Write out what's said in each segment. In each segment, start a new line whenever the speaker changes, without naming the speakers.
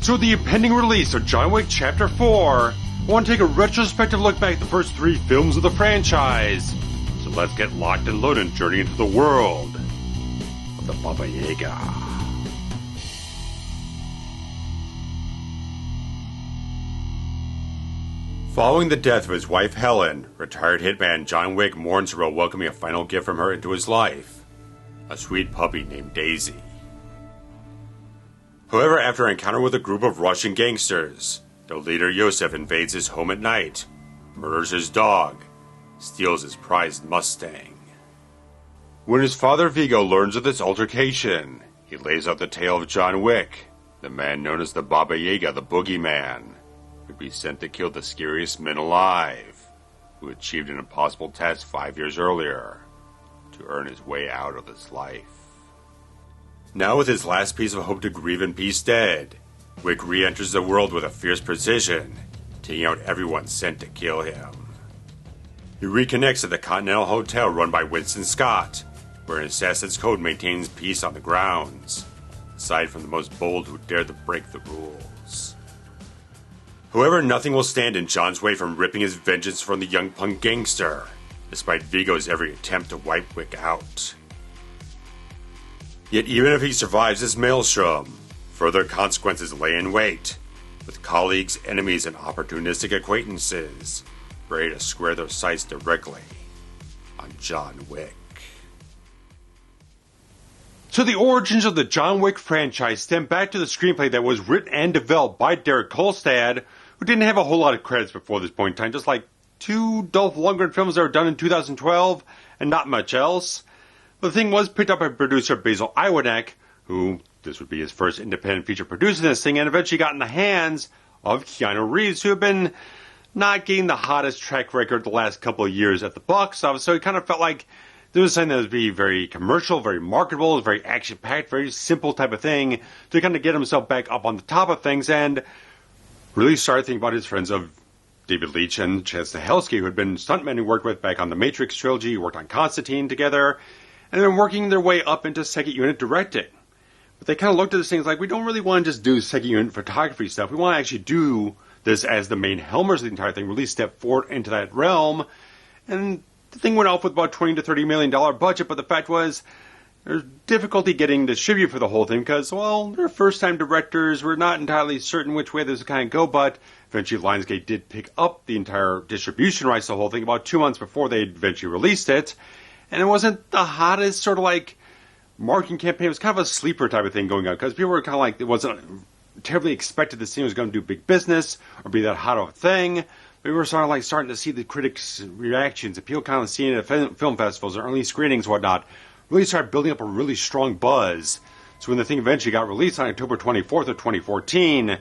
So the impending release of John Wick Chapter 4, I want to take a retrospective look back at the first 3 films of the franchise. So let's get locked and loaded and journey into the world of the Baba Yaga. Following the death of his wife Helen, retired hitman John Wick mourns her while welcoming a final gift from her into his life, a sweet puppy named Daisy. However, after an encounter with a group of Russian gangsters, their leader Yosef invades his home at night, murders his dog, steals his prized Mustang. When his father Viggo learns of this altercation, he lays out the tale of John Wick, the man known as the Baba Yaga, the Boogeyman, who'd be sent to kill the scariest men alive, who achieved an impossible task 5 years earlier, to earn his way out of this life. Now with his last piece of hope to grieve in peace dead, Wick re-enters the world with a fierce precision, taking out everyone sent to kill him. He reconnects at the Continental Hotel run by Winston Scott, where an assassin's code maintains peace on the grounds, aside from the most bold who dare to break the rules. However, nothing will stand in John's way from ripping his vengeance from the young punk gangster, despite Viggo's every attempt to wipe Wick out. Yet even if he survives this maelstrom, further consequences lay in wait, with colleagues, enemies, and opportunistic acquaintances ready to square their sights directly on John Wick. So the origins of the John Wick franchise stem back to the screenplay that was written and developed by Derek Kolstad, who didn't have a whole lot of credits before this point in time, just like 2 Dolph Lundgren films that were done in 2012, and not much else. The thing was picked up by producer Basil Iwanek, who, this would be his first independent feature producing this thing, and eventually got in the hands of Keanu Reeves, who had been not getting the hottest track record the last couple of years at the box office, so he kind of felt like this was something that would be very commercial, very marketable, very action-packed, very simple type of thing to kind of get himself back up on the top of things, and really started thinking about his friends of David Leitch and Chad Stahelski, who had been stuntmen he worked with back on the Matrix trilogy, worked on Constantine together, and they've been working their way up into second unit directing. But they kind of looked at this thing like, we don't really want to just do second unit photography stuff. We want to actually do this as the main helmers of the entire thing, really step forward into that realm. And the thing went off with about $20 to $30 million budget, but the fact was, there's difficulty getting distributed for the whole thing because, well, they're first-time directors. We're not entirely certain which way this would kind of go, but eventually Lionsgate did pick up the entire distribution rights to the whole thing about 2 months before they eventually released it. And it wasn't the hottest sort of like marketing campaign. It was kind of a sleeper type of thing going on because people were kind of like, it wasn't terribly expected this thing was going to do big business or be that hot of a thing. We were sort of like starting to see the critics' reactions and people kind of seeing it at film festivals or early screenings and whatnot. Really started building up a really strong buzz. So when the thing eventually got released on October 24th of 2014,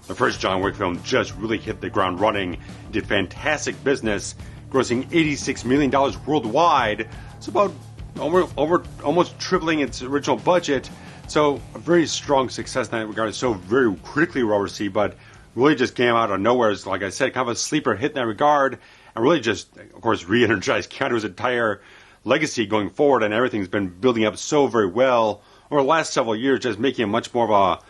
the first John Wick film just really hit the ground running, did fantastic business, grossing $86 million worldwide. It's about almost tripling its original budget. So a very strong success in that regard. So very critically well received, but really just came out of nowhere. As, like I said, kind of a sleeper hit in that regard, and really just, of course, re-energized Keanu's entire legacy going forward, and everything's been building up so very well over the last several years, just making him much more of a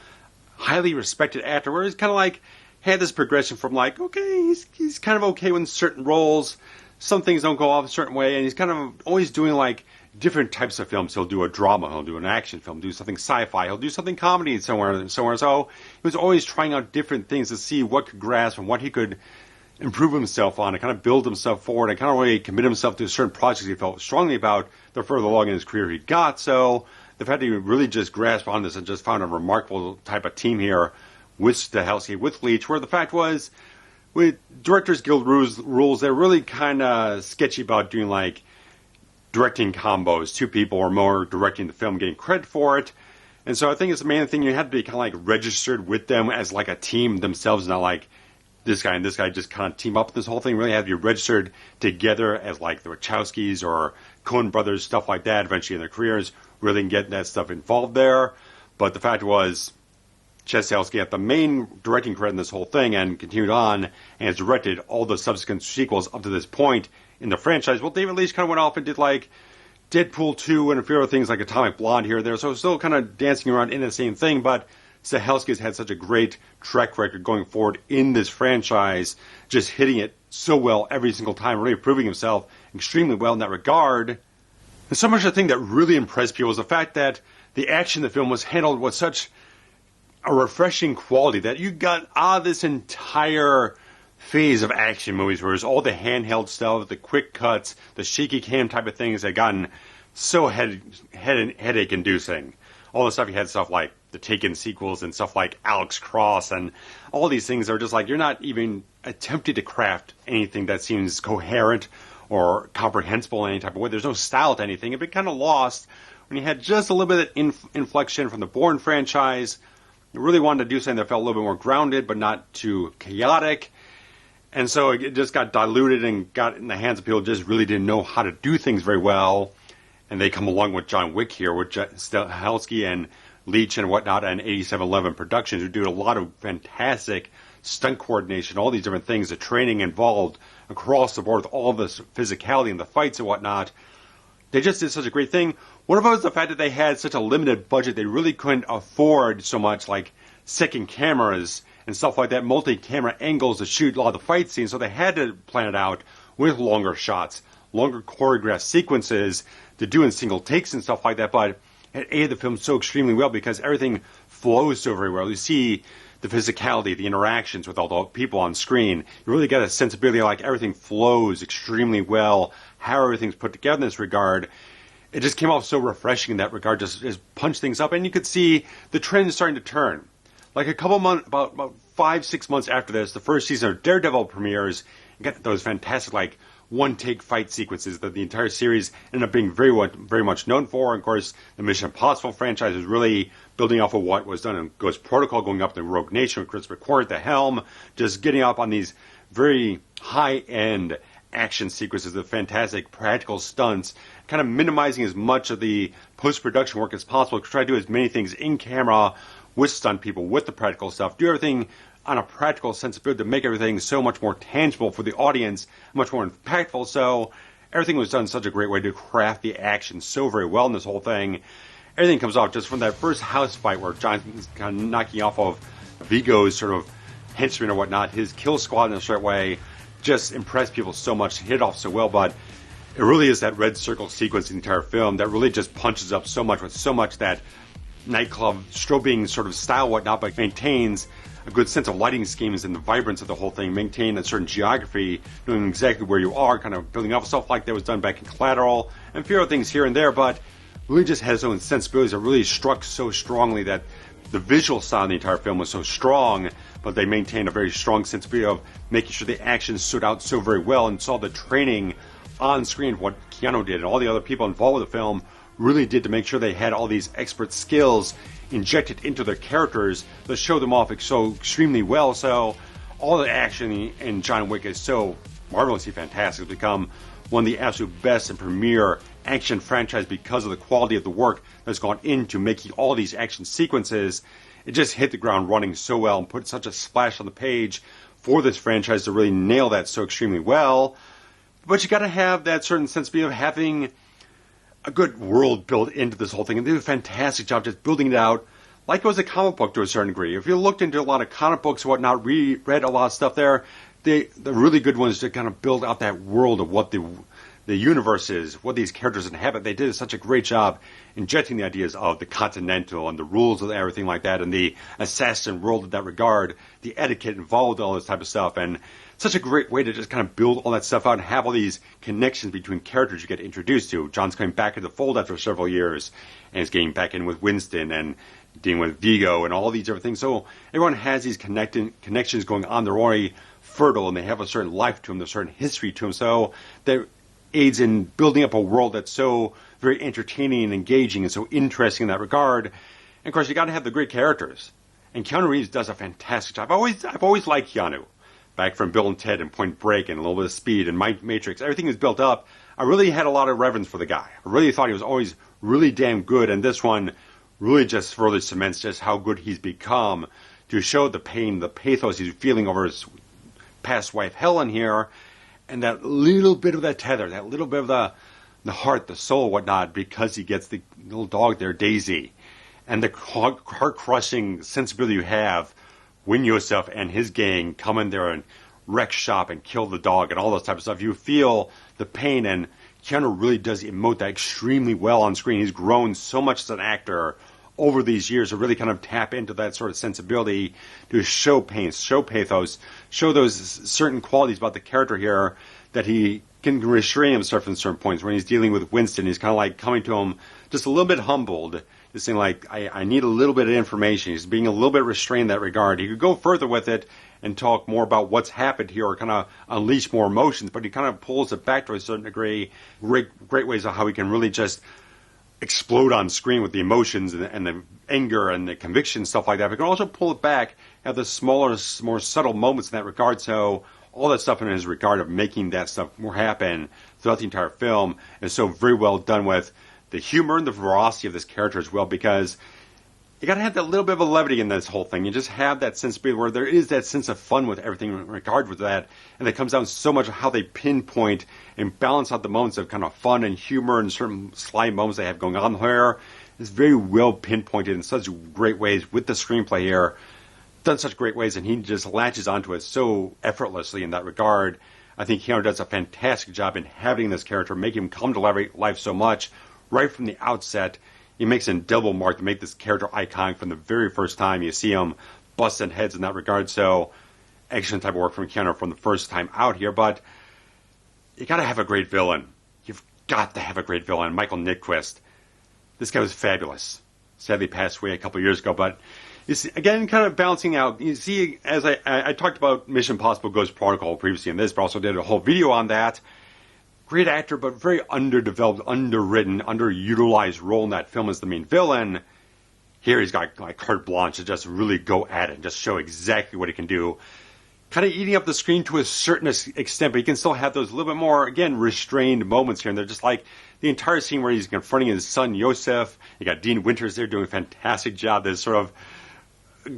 highly respected actor, where he's kind of like had this progression from like, okay, he's kind of okay with certain roles, some things don't go off a certain way, and he's kind of always doing like different types of films. He'll do a drama, he'll do an action film, do something sci-fi, he'll do something comedy somewhere. So he was always trying out different things to see what could grasp and what he could improve himself on and kind of build himself forward and kind of really commit himself to certain projects he felt strongly about the further along in his career he got. So the fact that he really just grasped on this and just found a remarkable type of team here with Stahelski, with Leitch, where the fact was, with Directors Guild rules, they're really kind of sketchy about doing like directing combos, 2 people or more directing the film, getting credit for it. And so I think it's the main thing, you have to be kind of like registered with them as like a team themselves, not like this guy and this guy just kind of team up with this whole thing. Really have to be registered together as like the Wachowskis or Coen Brothers, stuff like that, eventually in their careers, really get that stuff involved there. But the fact was, Stahelski had the main directing credit in this whole thing and continued on and has directed all the subsequent sequels up to this point in the franchise. Well, David Leitch kind of went off and did like Deadpool 2 and a few other things like Atomic Blonde here or there, so still kind of dancing around in the same thing, but Stahelski has had such a great track record going forward in this franchise, just hitting it so well every single time, really proving himself extremely well in that regard. And so much the thing that really impressed people was the fact that the action in the film was handled with such a refreshing quality that you got out of this entire phase of action movies where it was all the handheld stuff, the quick cuts, the shaky cam type of things that gotten so headache inducing. All the stuff you had, stuff like the Taken sequels and stuff like Alex Cross, and all these things are just like you're not even attempting to craft anything that seems coherent or comprehensible in any type of way. There's no style to anything. It been kind of lost when you had just a little bit of inflection from the Bourne franchise. You really wanted to do something that felt a little bit more grounded, but not too chaotic. And so it just got diluted and got in the hands of people who just really didn't know how to do things very well. And they come along with John Wick here, with Stahelski and Leach and whatnot, and 8711 Productions, who do a lot of fantastic stunt coordination, all these different things, the training involved across the board with all this physicality and the fights and whatnot. They just did such a great thing. One of it was the fact that they had such a limited budget, they really couldn't afford so much like second cameras and stuff like that, multi-camera angles to shoot a lot of the fight scenes, so they had to plan it out with longer shots, longer choreographed sequences to do in single takes and stuff like that, but it aided the film so extremely well because everything flows so very well. You see the physicality, the interactions with all the people on screen. You really get a sensibility like everything flows extremely well, how everything's put together in this regard. It just came off so refreshing in that regard, just punched things up, and you could see the trend starting to turn. Like a couple months, about 5-6 months after this, the first season of Daredevil premieres. You got those fantastic, like, one-take fight sequences that the entire series ended up being very much known for. And of course, the Mission Impossible franchise was really building off of what was done in Ghost Protocol, going up to Rogue Nation with Christopher Quart at the helm, just getting up on these very high-end action sequences, the fantastic practical stunts, kind of minimizing as much of the post-production work as possible, to try to do as many things in camera with stunt people, with the practical stuff, do everything on a practical sensibility to make everything so much more tangible for the audience, much more impactful. So everything was done in such a great way to craft the action so very well in this whole thing. Everything comes off just from that first house fight where Jonathan's kind of knocking off of Vigo's sort of henchmen or whatnot. His kill squad in a straight way just impressed people so much, hit it off so well, but it really is that red circle sequence in the entire film that really just punches up so much with so much that nightclub strobing sort of style whatnot, but maintains a good sense of lighting schemes and the vibrance of the whole thing, maintain a certain geography, knowing exactly where you are, kind of building off stuff like that was done back in Collateral, and a few other things here and there, but really just has its own sensibilities that really struck so strongly that the visual style of the entire film was so strong, but they maintained a very strong sensibility of making sure the action stood out so very well, and saw the training on screen, what Keanu did and all the other people involved with the film really did to make sure they had all these expert skills injected into their characters to show them off so extremely well. So all the action in John Wick is so marvelously fantastic. It's become one of the absolute best and premier action franchise because of the quality of the work that's gone into making all these action sequences. It just hit the ground running so well and put such a splash on the page for this franchise to really nail that so extremely well. But you got to have that certain sensibility of having a good world built into this whole thing, and they did a fantastic job just building it out like it was a comic book to a certain degree. If you looked into a lot of comic books and whatnot, read a lot of stuff there, the really good ones to kind of build out that world of what the universe is, what these characters inhabit. They did such a great job injecting the ideas of the Continental and the rules of everything like that, and the assassin world in that regard, the etiquette involved, all this type of stuff, and such a great way to just kind of build all that stuff out and have all these connections between characters you get introduced to. John's coming back into the fold after several years, and is getting back in with Winston and dealing with Vigo and all these different things. So everyone has these connections going on. They're already fertile, and they have a certain life to them, a certain history to them. So that aids in building up a world that's so very entertaining and engaging and so interesting in that regard. And of course, you got to have the great characters. And Keanu Reeves does a fantastic job. I've always liked Keanu. Back from Bill and Ted and Point Break and a little bit of Speed and Matrix, everything is built up. I really had a lot of reverence for the guy. I really thought he was always really damn good, and this one really just further cements just how good he's become to show the pain, the pathos he's feeling over his past wife Helen here, and that little bit of that tether, that little bit of the heart, the soul, whatnot, because he gets the little dog there, Daisy. and the heart-crushing sensibility you have when Yosef and his gang come in there and wreck shop and kill the dog and all those type of stuff. You feel the pain, and Keanu really does emote that extremely well on screen. He's grown so much as an actor over these years to really kind of tap into that sort of sensibility, to show pain, show pathos, show those certain qualities about the character here that he can restrain himself from certain points. When he's dealing with Winston, he's kind of like coming to him just a little bit humbled, just saying like, I need a little bit of information. He's being a little bit restrained in that regard. He could go further with it and talk more about what's happened here or kind of unleash more emotions, but he kind of pulls it back to a certain degree. Great ways of how he can really just explode on screen with the emotions and the anger and the conviction, stuff like that. But he can also pull it back, have the smaller, more subtle moments in that regard. So all that stuff in his regard of making that stuff more happen throughout the entire film is so very well done with the humor and the veracity of this character as well, because you got to have that little bit of a levity in this whole thing. You just have that sensibility where there is that sense of fun with everything in regard with that, and it comes down so much of how they pinpoint and balance out the moments of kind of fun and humor and certain sly moments they have going on here. It's very well pinpointed in such great ways with the screenplay here, done such great ways, and he just latches onto it so effortlessly in that regard. I think Keanu does a fantastic job in having this character, making him come to life so much right from the outset. He makes an indelible mark to make this character iconic from the very first time you see him busting heads in that regard. So, excellent type of work from Keanu from the first time out here. But you got to have a great villain. You've got to have a great villain. Michael Nyqvist. This guy was fabulous. Sadly passed away a couple of years ago. But you see, again, kind of balancing out. You see, as I talked about Mission Impossible Ghost Protocol previously in this, but also did a whole video on that. Great actor, but very underdeveloped, underwritten, underutilized role in that film as the main villain. Here he's got like carte blanche to just really go at it and just show exactly what he can do. Kind of eating up the screen to a certain extent, but he can still have those little bit more, again, restrained moments here. And they're just like the entire scene where he's confronting his son, Yosef. You got Dean Winters there doing a fantastic job. This sort of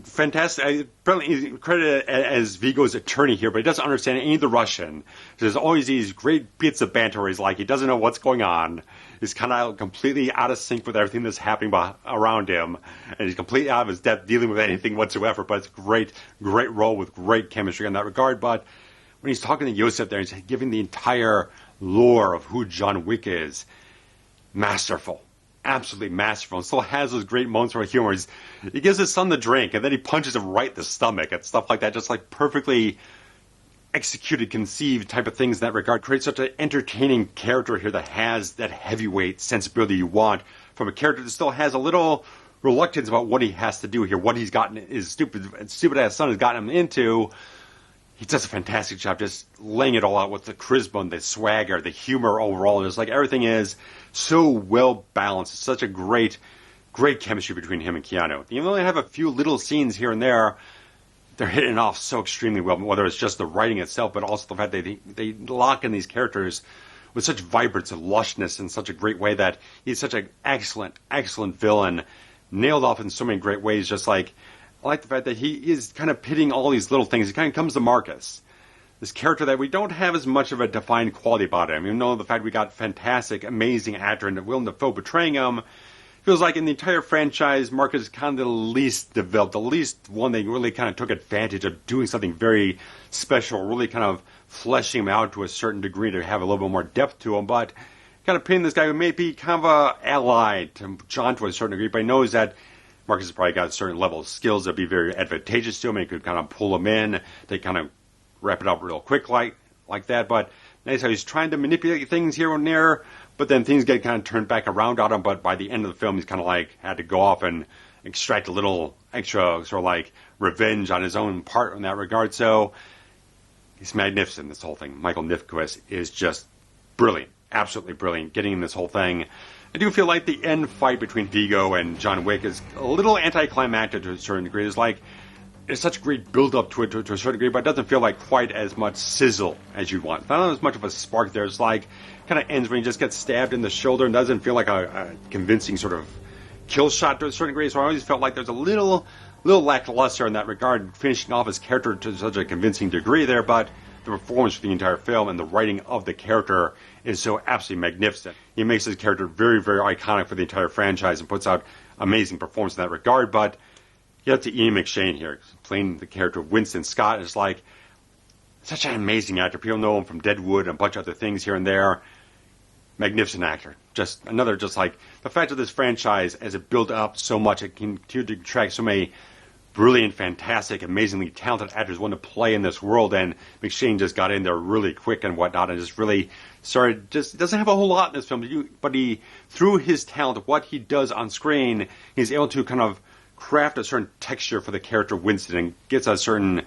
fantastic. Apparently, he's credited as Vigo's attorney here, but he doesn't understand any of the Russian. There's always these great bits of banter where he's like, he doesn't know what's going on. He's kind of completely out of sync with everything that's happening around him, and he's completely out of his depth dealing with anything whatsoever. But it's great role with great chemistry in that regard. But when he's talking to Yosef there, he's giving the entire lore of who John Wick is. Masterful. Absolutely masterful, and still has those great moments of humor. He gives his son the drink, and then he punches him right in the stomach and stuff like that. Just like perfectly executed, conceived type of things in that regard. Creates such an entertaining character here that has that heavyweight sensibility you want from a character that still has a little reluctance about what he has to do here, what he's gotten, his stupid ass son has gotten him into. He does a fantastic job just laying it all out with the charisma and the swagger, the humor overall. It's like everything is so well balanced. It's such a great chemistry between him and Keanu. Even though they have a few little scenes here and there, they're hitting off so extremely well, whether it's just the writing itself, but also the fact that they lock in these characters with such vibrance and lushness in such a great way that he's such an excellent villain, nailed off in so many great ways, just like I like the fact that he is kind of pitting all these little things. He kind of comes to Marcus, this character that we don't have as much of a defined quality about him. Even though the fact we got fantastic, amazing actor and Willem Dafoe portraying him, feels like in the entire franchise, Marcus is kind of the least developed, the least one that really kind of took advantage of doing something very special, really kind of fleshing him out to a certain degree to have a little bit more depth to him. But kind of pitting this guy who may be kind of a ally to John to a certain degree, but he knows that Marcus has probably got a certain level of skills that would be very advantageous to him. He could kind of pull him in. They kind of wrap it up real quick like that. But nice how he's trying to manipulate things here and there, but then things get kind of turned back around on him. But by the end of the film, he's kind of like had to go off and extract a little extra sort of like revenge on his own part in that regard. So he's magnificent, this whole thing. Michael Nyqvist is just brilliant, absolutely brilliant, getting in this whole thing. I do feel like the end fight between Vigo and John Wick is a little anticlimactic to a certain degree. It's like there's such great build-up to it to a certain degree, but it doesn't feel like quite as much sizzle as you'd want. Not as much of a spark there. It's like kind of ends when he just gets stabbed in the shoulder and doesn't feel like a convincing sort of kill shot to a certain degree. So I always felt like there's a little lackluster in that regard, finishing off his character to such a convincing degree there, but the performance for the entire film and the writing of the character is so absolutely magnificent. He makes his character very, very iconic for the entire franchise and puts out amazing performance in that regard. But you have to Ian McShane here, playing the character of Winston Scott. Is like such an amazing actor. People know him from Deadwood and a bunch of other things here and there. Magnificent actor. Just another, just like the fact of this franchise, as it built up so much, it continued to attract so many brilliant, fantastic, amazingly talented actors want to play in this world, and McShane just got in there really quick and whatnot, and just really started. Just doesn't have a whole lot in this film, but he, through his talent, what he does on screen, he's able to kind of craft a certain texture for the character of Winston, and gets a certain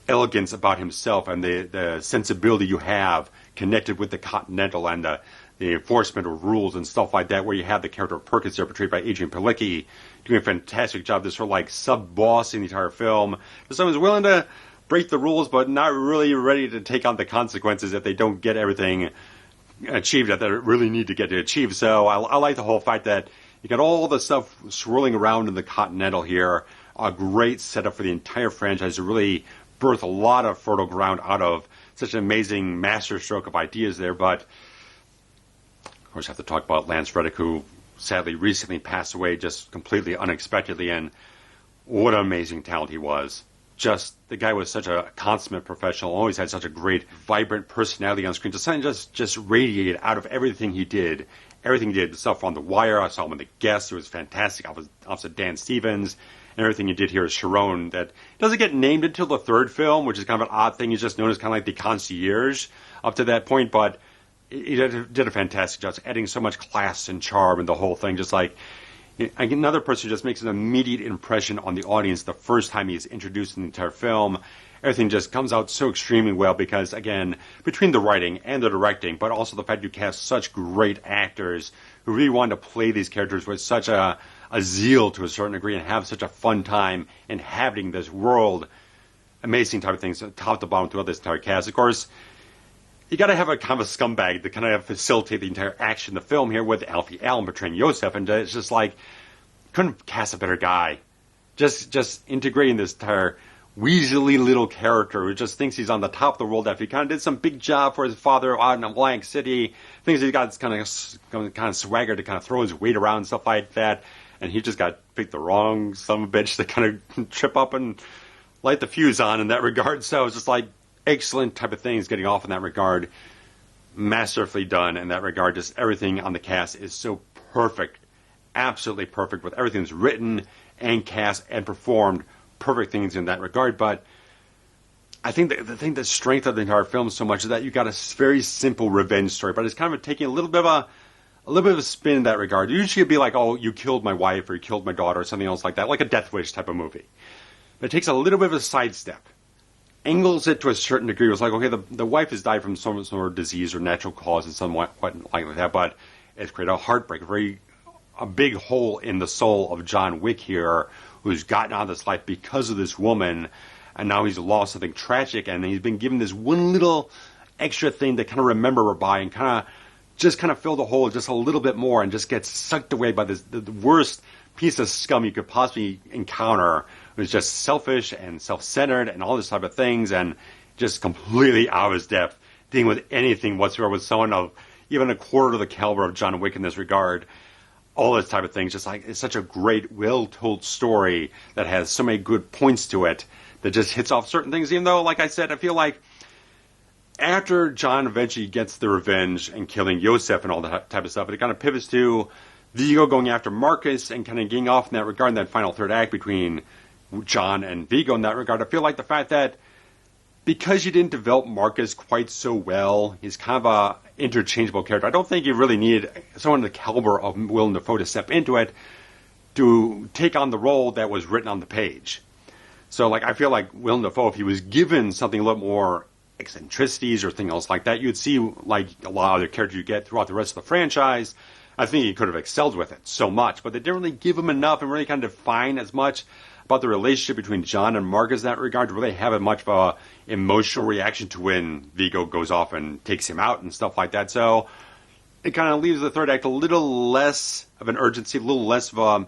elegance about himself and the sensibility you have connected with the Continental and the enforcement of rules and stuff like that, where you have the character of Perkins there, portrayed by Adrianne Palicki, doing a fantastic job, this sort of like sub-boss in the entire film. Someone's willing to break the rules, but not really ready to take on the consequences if they don't get everything achieved that they really need to get to achieve. So I like the whole fact that you got all the stuff swirling around in the Continental here, a great setup for the entire franchise to really birth a lot of fertile ground out of such an amazing masterstroke of ideas there. But of course, I have to talk about Lance Reddick, who sadly recently passed away just completely unexpectedly, and what an amazing talent he was. Just, the guy was such a consummate professional, always had such a great, vibrant personality on screen. Just radiated out of everything he did. Everything he did, the stuff on The Wire, I saw him in The Guest, it was fantastic. Opposite Dan Stevens, and everything he did here as Sharon, that doesn't get named until the third film, which is kind of an odd thing. He's just known as kind of like the concierge up to that point, but he did a fantastic job, adding so much class and charm and the whole thing. Just like another person who just makes an immediate impression on the audience the first time he's introduced in the entire film. Everything just comes out so extremely well because, again, between the writing and the directing, but also the fact you cast such great actors who really wanted to play these characters with such a zeal to a certain degree and have such a fun time inhabiting this world. Amazing type of things, top to bottom throughout this entire cast. Of course, you got to have a kind of a scumbag to kind of facilitate the entire action of the film here with Alfie Allen portraying Joseph, and it's just like, couldn't cast a better guy. Just integrating this entire weaselly little character who just thinks he's on the top of the world after he kind of did some big job for his father out in Atlantic City, thinks he's got this kind of swagger to kind of throw his weight around and stuff like that, and he just got picked the wrong son of a bitch to kind of trip up and light the fuse on in that regard. So it's just like, excellent type of things getting off in that regard. Masterfully done in that regard. Just everything on the cast is so perfect. Absolutely perfect with everything that's written and cast and performed. Perfect things in that regard. But I think the thing that strengthened the entire film so much is that you got a very simple revenge story, but it's kind of taking a little bit of a spin in that regard. Usually it'd be like, oh, you killed my wife or you killed my daughter or something else like that, like a Death Wish type of movie. But it takes a little bit of a sidestep. Angles it to a certain degree. It was like, okay, the wife has died from some sort of disease or natural cause and somewhat like that, but it's created a heartbreak, a big hole in the soul of John Wick here, who's gotten out of this life because of this woman, and now he's lost something tragic, and he's been given this one little extra thing to kind of remember her by, and kind of fill the hole just a little bit more, and just gets sucked away by the worst piece of scum you could possibly encounter. It was just selfish and self-centered and all this type of things, and just completely out of his depth, dealing with anything whatsoever with someone of even a quarter of the caliber of John Wick in this regard. All this type of things, just like, it's such a great, well-told story that has so many good points to it that just hits off certain things, even though, like I said, I feel like after John eventually gets the revenge and killing Joseph and all that type of stuff, it kind of pivots to Vigo going after Marcus and kind of getting off in that regard in that final third act between John and Vigo in that regard. I feel like the fact that because you didn't develop Marcus quite so well, he's kind of a interchangeable character. I don't think you really needed someone the caliber of Willem Dafoe to step into it to take on the role that was written on the page. So, like, I feel like Willem Dafoe, if he was given something a little more eccentricities or thing else like that, you'd see, like a lot of other characters you get throughout the rest of the franchise. I think he could have excelled with it so much, but they didn't really give him enough and really kind of define as much about the relationship between John and Marcus in that regard to really have much of a emotional reaction to when Vigo goes off and takes him out and stuff like that. So it kind of leaves the third act a little less of an urgency, a little less of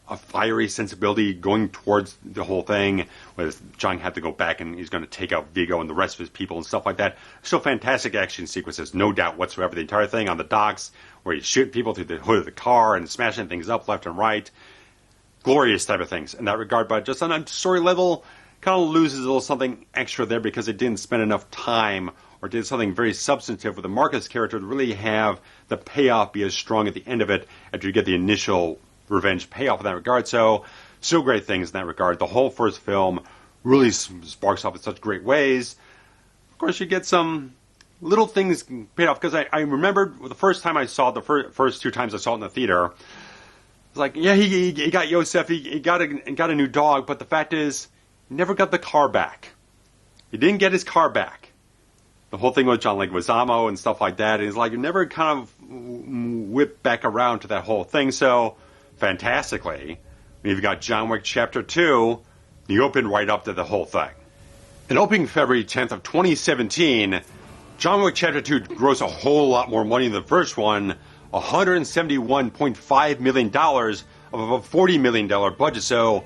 a fiery sensibility going towards the whole thing, with John had to go back and he's going to take out Vigo and the rest of his people and stuff like that. Still fantastic action sequences, no doubt whatsoever. The entire thing on the docks where he's shooting people through the hood of the car and smashing things up left and right. glorious type of things in that regard, but just on a story level, kind of loses a little something extra there because it didn't spend enough time or did something very substantive with the Marcus character to really have the payoff be as strong at the end of it after you get the initial revenge payoff in that regard. So great things in that regard. The whole first film really sparks off in such great ways. Of course, you get some little things paid off, because I remembered the first time I saw it, the first 2 times I saw it in the theater, I was like, yeah, he got Yosef, he got a new dog, but the fact is, he never got the car back. He didn't get his car back. The whole thing with John Leguizamo and stuff like that, and it's like you never kind of whip back around to that whole thing. So, fantastically, you've got John Wick Chapter 2, you open right up to the whole thing. And opening February 10th of 2017, John Wick Chapter 2 grossed a whole lot more money than the first one, $171.5 million of a $40 million budget. So,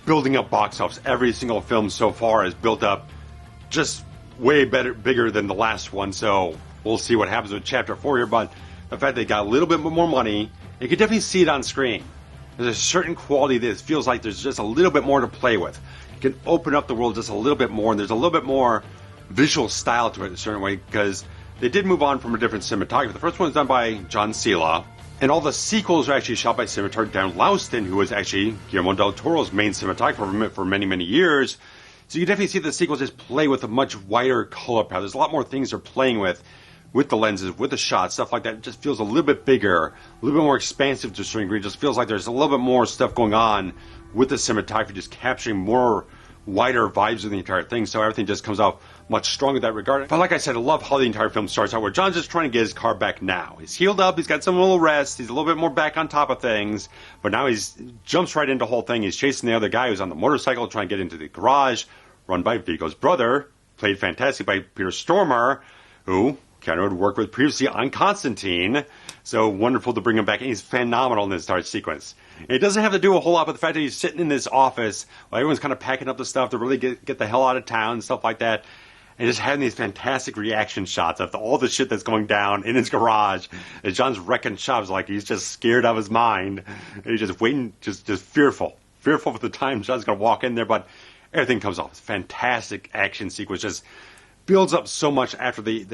building up box office. Every single film so far has built up just way bigger than the last one. So we'll see what happens with Chapter 4 here. But the fact they got a little bit more money, you can definitely see it on screen. There's a certain quality that feels like there's just a little bit more to play with. You can open up the world just a little bit more, and there's a little bit more visual style to it in a certain way, because they did move on from a different cinematography. The first one was done by John Cela, and all the sequels are actually shot by cinematographer Dan Laustin, who was actually Guillermo del Toro's main cinematographer for many, many years. So you definitely see the sequels just play with a much wider color palette. There's a lot more things they're playing with the lenses, with the shots, stuff like that. It just feels a little bit bigger, a little bit more expansive to a certain degree. It just feels like there's a little bit more stuff going on with the cinematography, just capturing more wider vibes of the entire thing. So everything just comes out much stronger in that regard. But like I said, I love how the entire film starts out, where John's just trying to get his car back now. He's healed up, he's got some little rest, he's a little bit more back on top of things, but now he's jumps right into the whole thing. He's chasing the other guy who's on the motorcycle, trying to get into the garage, run by Viggo's brother, played fantastic by Peter Stormare, who Keanu had worked with previously on Constantine. So wonderful to bring him back. And he's phenomenal in this entire sequence. And it doesn't have to do a whole lot with the fact that he's sitting in this office while everyone's kind of packing up the stuff to really get the hell out of town and stuff like that. And just having these fantastic reaction shots of all the shit that's going down in his garage. As John's wrecking shop, like he's just scared out of his mind. And he's just waiting, just fearful. Fearful for the time John's going to walk in there. But everything comes off. It's a fantastic action sequence. Just builds up so much after the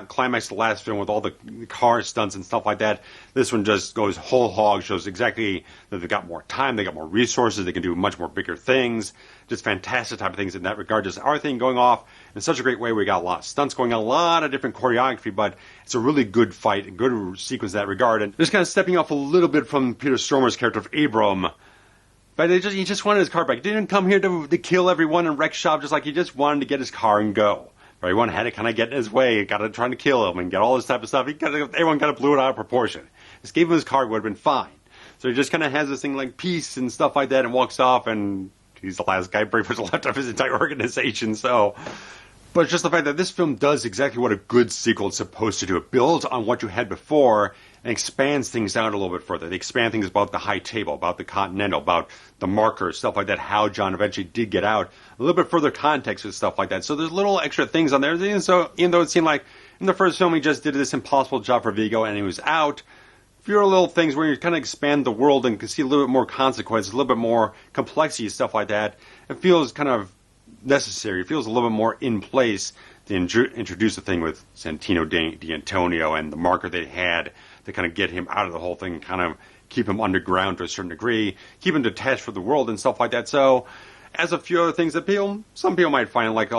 climax of the last film with all the car stunts and stuff like that. This one just goes whole hog, shows exactly that they've got more time, they got more resources, they can do much more bigger things. Just fantastic type of things in that regard. Just everything going off in such a great way. We got a lot of stunts going on, a lot of different choreography, but it's a really good fight, a good sequence in that regard. And just kind of stepping off a little bit from Peter Stormare's character of Abram. But he just wanted his car back. He didn't come here to kill everyone and wreck shop, just like he just wanted to get his car and go. Everyone had to kind of get in his way, got to trying to kill him and get all this type of stuff. Everyone kind of blew it out of proportion. Just gave him his car, would have been fine. So he just kind of has this thing like peace and stuff like that and walks off, and he's the last guy pretty much left of his entire organization. So, but it's just the fact that this film does exactly what a good sequel is supposed to do. It builds on what you had before and expands things out a little bit further. They expand things about the high table, about the Continental, about the markers, stuff like that, how John eventually did get out. A little bit further context with stuff like that. So there's little extra things on there. And so even though it seemed like in the first film he just did this impossible job for Viggo and he was out, fewer little things where you kind of expand the world and can see a little bit more consequences, a little bit more complexity, stuff like that. It feels kind of necessary. It feels a little bit more in place to introduce the thing with Santino D'Antonio and the marker they had to kind of get him out of the whole thing and kind of keep him underground to a certain degree, keep him detached from the world and stuff like that. So, as a few other things that some people might find like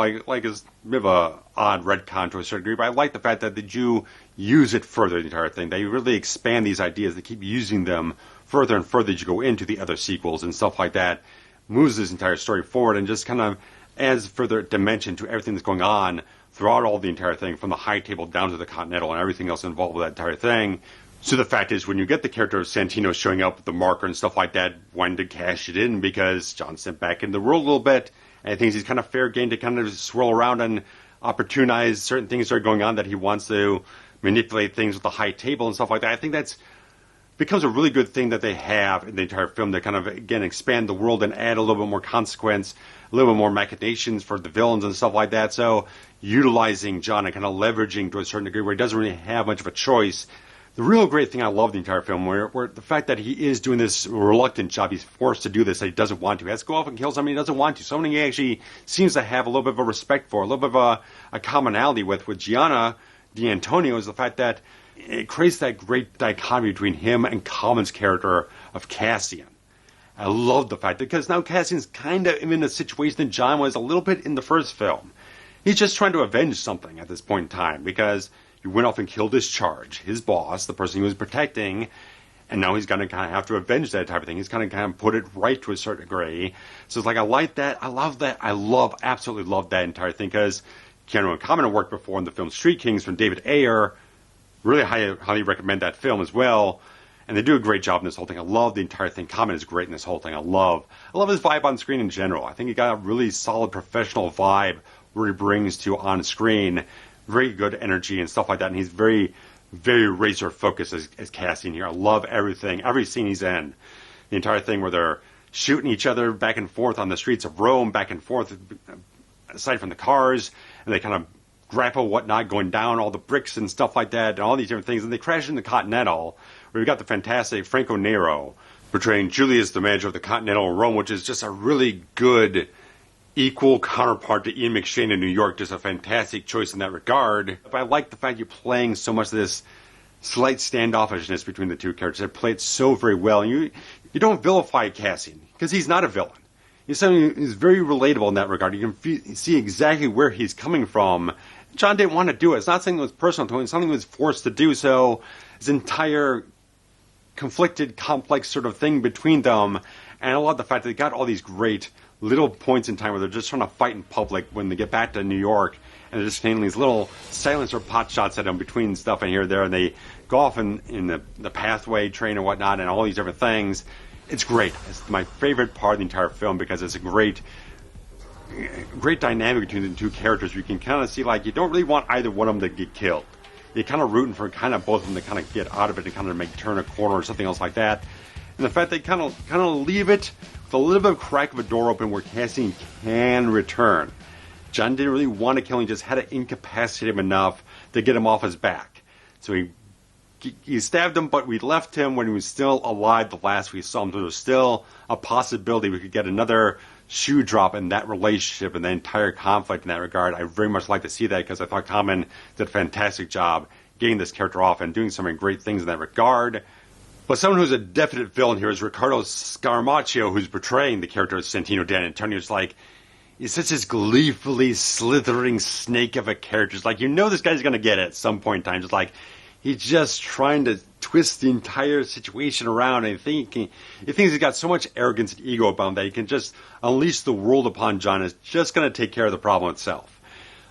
is a bit of a odd retcon to a certain degree, but I like the fact that they do use it further, the entire thing. They really expand these ideas. They keep using them further and further as you go into the other sequels and stuff like that. Moves this entire story forward and just kind of adds further dimension to everything that's going on throughout all the entire thing, from the high table down to the Continental and everything else involved with that entire thing. So the fact is, when you get the character of Santino showing up with the marker and stuff like that, when to cash it in, because John's sent back in the world a little bit, and he thinks he's kind of fair game to kind of swirl around and opportunize certain things that are going on, that he wants to manipulate things with the high table and stuff like that. I think that's becomes a really good thing that they have in the entire film to kind of, again, expand the world and add a little bit more consequence, a little bit more machinations for the villains and stuff like that. So utilizing John and kind of leveraging to a certain degree where he doesn't really have much of a choice the real great thing I love the entire film, where the fact that he is doing this reluctant job, he's forced to do this, that he doesn't want to. He has to go off and kill somebody he doesn't want to. Someone he actually seems to have a little bit of a respect for, a little bit of a commonality with Gianna D'Antonio, is the fact that it creates that great dichotomy between him and Coleman's character of Cassian. I love the fact that, because now Cassian's kind of in a situation that John was a little bit in the first film. He's just trying to avenge something at this point in time, because he went off and killed his charge, his boss, the person he was protecting, and now he's going to kind of have to avenge that type of thing. He's going to kind of put it right to a certain degree. So it's like, I like that. I love that. Absolutely love that entire thing, because Keanu and Coleman have worked before in the film Street Kings from David Ayer. Really highly recommend that film as well. And they do a great job in this whole thing. I love the entire thing. Coleman is great in this whole thing. I love his vibe on screen in general. I think he got a really solid professional vibe where he brings to on screen. Very good energy and stuff like that, and he's very, very razor focused as Cassian here. I love everything, every scene he's in. The entire thing where they're shooting each other back and forth on the streets of Rome, back and forth, aside from the cars, and they kind of grapple whatnot, going down all the bricks and stuff like that, and all these different things, and they crash into the Continental, where we've got the fantastic Franco Nero portraying Julius, the manager of the Continental in Rome, which is just a really good equal counterpart to Ian McShane in New York. Just a fantastic choice in that regard. But I like the fact you're playing so much of this slight standoffishness between the two characters. They play it so very well. And you don't vilify Cassian, because he's not a villain. He's very relatable in that regard. You can see exactly where he's coming from. John didn't want to do it. It's not something that was personal to him. It's something he was forced to do. So his entire conflicted, complex sort of thing between them. And I love the fact that they got all these great little points in time where they're just trying to fight in public when they get back to New York, and they're just painting these little silencer pot shots at them between stuff and here and there, and they go off in the pathway train and whatnot and all these different things. It's great. It's my favorite part of the entire film, because it's a great dynamic between the two characters. You can kind of see, like, you don't really want either one of them to get killed. You're kind of rooting for kind of both of them to kind of get out of it and kind of turn a corner or something else like that. And the fact they kind of leave it with a little bit of crack of a door open where Cassian can return. John didn't really want to kill him, he just had to incapacitate him enough to get him off his back. So he stabbed him, but we left him when he was still alive the last we saw him. So there was still a possibility we could get another shoe drop in that relationship and the entire conflict in that regard. I very much like to see that, because I thought Coleman did a fantastic job getting this character off and doing some great things in that regard. But someone who's a definite villain here is Riccardo Scamarcio, who's portraying the character of Santino D'Antonio. It's like, he's such this gleefully slithering snake of a character. It's like, you know this guy's going to get it at some point in time. It's like, he's just trying to twist the entire situation around, and he thinks he's got so much arrogance and ego about him that he can just unleash the world upon John. It's just going to take care of the problem itself.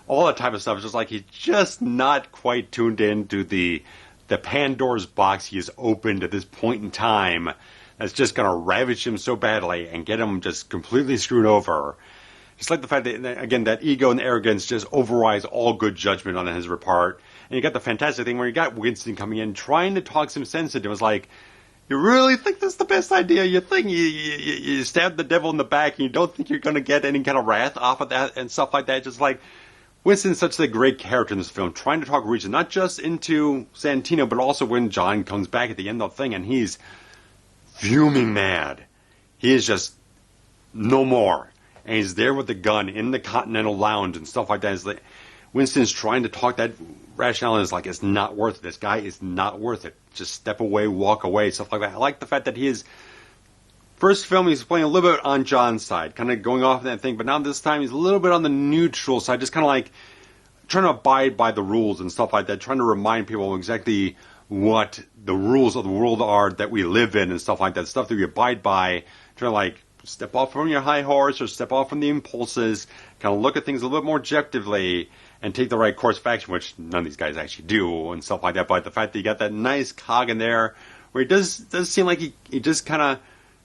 All that type of stuff is just like, he's just not quite tuned in to the Pandora's box he has opened at this point in time that's just going to ravage him so badly and get him just completely screwed over. Just like the fact that, again, that ego and arrogance just overrides all good judgment on his part. And you got the fantastic thing where you got Winston coming in trying to talk some sense into him. It was like, you really think this is the best idea? You think you stabbed the devil in the back and you don't think you're going to get any kind of wrath off of that and stuff like that? Just like, Winston's such a great character in this film, trying to talk reason, not just into Santino, but also when John comes back at the end of the thing and he's fuming mad. He is just no more. And he's there with the gun in the Continental Lounge and stuff like that. It's like, Winston's trying to talk that rationale, and it's like, it's not worth it. This guy is not worth it. Just step away, walk away, stuff like that. I like the fact that his first film, he's playing a little bit on John's side, kind of going off that thing, but now this time he's a little bit on the neutral side, just kind of like trying to abide by the rules and stuff like that, trying to remind people exactly what the rules of the world are that we live in and stuff like that, stuff that we abide by, trying to like step off from your high horse or step off from the impulses, kind of look at things a little bit more objectively and take the right course of action, which none of these guys actually do and stuff like that. But the fact that you got that nice cog in there where it does seem like he just kind of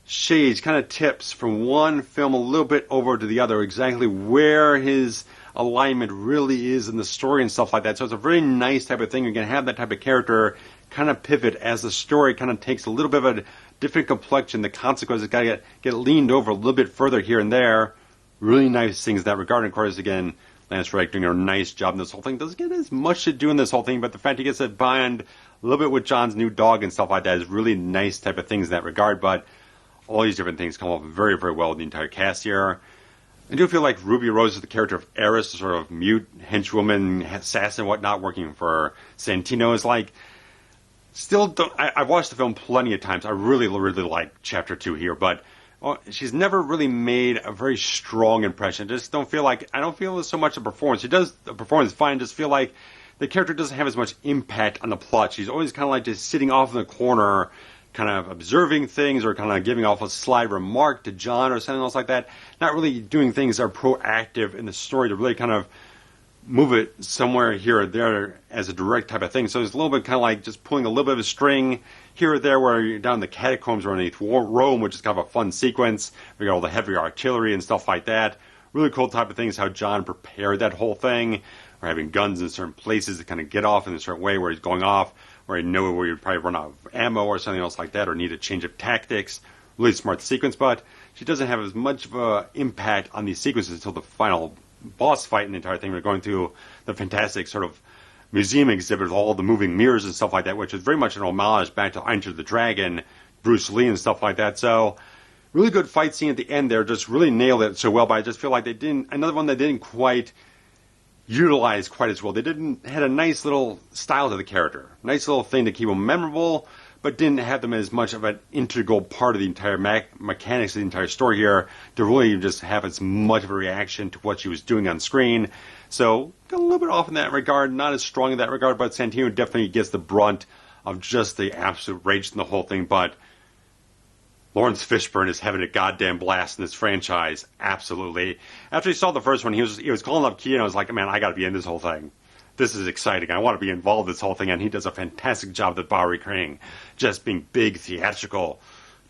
shades, kind of tips from one film a little bit over to the other, exactly where his alignment really is in the story and stuff like that. So it's a very nice type of thing. You're going to have that type of character kind of pivot as the story kind of takes a little bit of a different complexion. The consequences got to get leaned over a little bit further here and there. Really nice things in that regard. And of course, again, Lance Reddick doing a nice job in this whole thing. Doesn't get as much to do in this whole thing, but the fact he gets to bond A little bit with John's new dog and stuff like that is really nice type of things in that regard, but all these different things come off very, very well with the entire cast here. I do feel like Ruby Rose is the character of Eris, the sort of mute henchwoman, assassin, whatnot, working for Santino, is like, still don't, I've watched the film plenty of times. I really, really like Chapter 2 here, but she's never really made a very strong impression. I don't feel so much a performance. She does the performance fine, just feel like the character doesn't have as much impact on the plot. She's always kind of like just sitting off in the corner, kind of observing things or kind of giving off a sly remark to John or something else like that. Not really doing things that are proactive in the story to really kind of move it somewhere here or there as a direct type of thing. So it's a little bit kind of like just pulling a little bit of a string here or there where you're down in the catacombs or underneath Rome, which is kind of a fun sequence. We got all the heavy artillery and stuff like that. Really cool type of things, how John prepared that whole thing. Or having guns in certain places to kind of get off in a certain way where he's going off, where you know where you'd probably run out of ammo or something else like that, or need a change of tactics. Really smart sequence, but she doesn't have as much of an impact on these sequences until the final boss fight and the entire thing. We're going through the fantastic sort of museum exhibit with all the moving mirrors and stuff like that, which is very much an homage back to Enter the Dragon, Bruce Lee and stuff like that. So really good fight scene at the end there, just really nailed it so well, but I just feel like they didn't, another one that didn't quite utilize quite as well. They had a nice little style to the character, nice little thing to keep them memorable, but didn't have them as much of an integral part of the entire mechanics of the entire story here to really just have as much of a reaction to what she was doing on screen. So got a little bit off in that regard, not as strong in that regard, but Santino definitely gets the brunt of just the absolute rage in the whole thing. But Laurence Fishburne is having a goddamn blast in this franchise, absolutely. After he saw the first one, he was calling up Keanu. I was like, man, I got to be in this whole thing. This is exciting. I want to be involved in this whole thing, and he does a fantastic job at Bowery King, just being big, theatrical,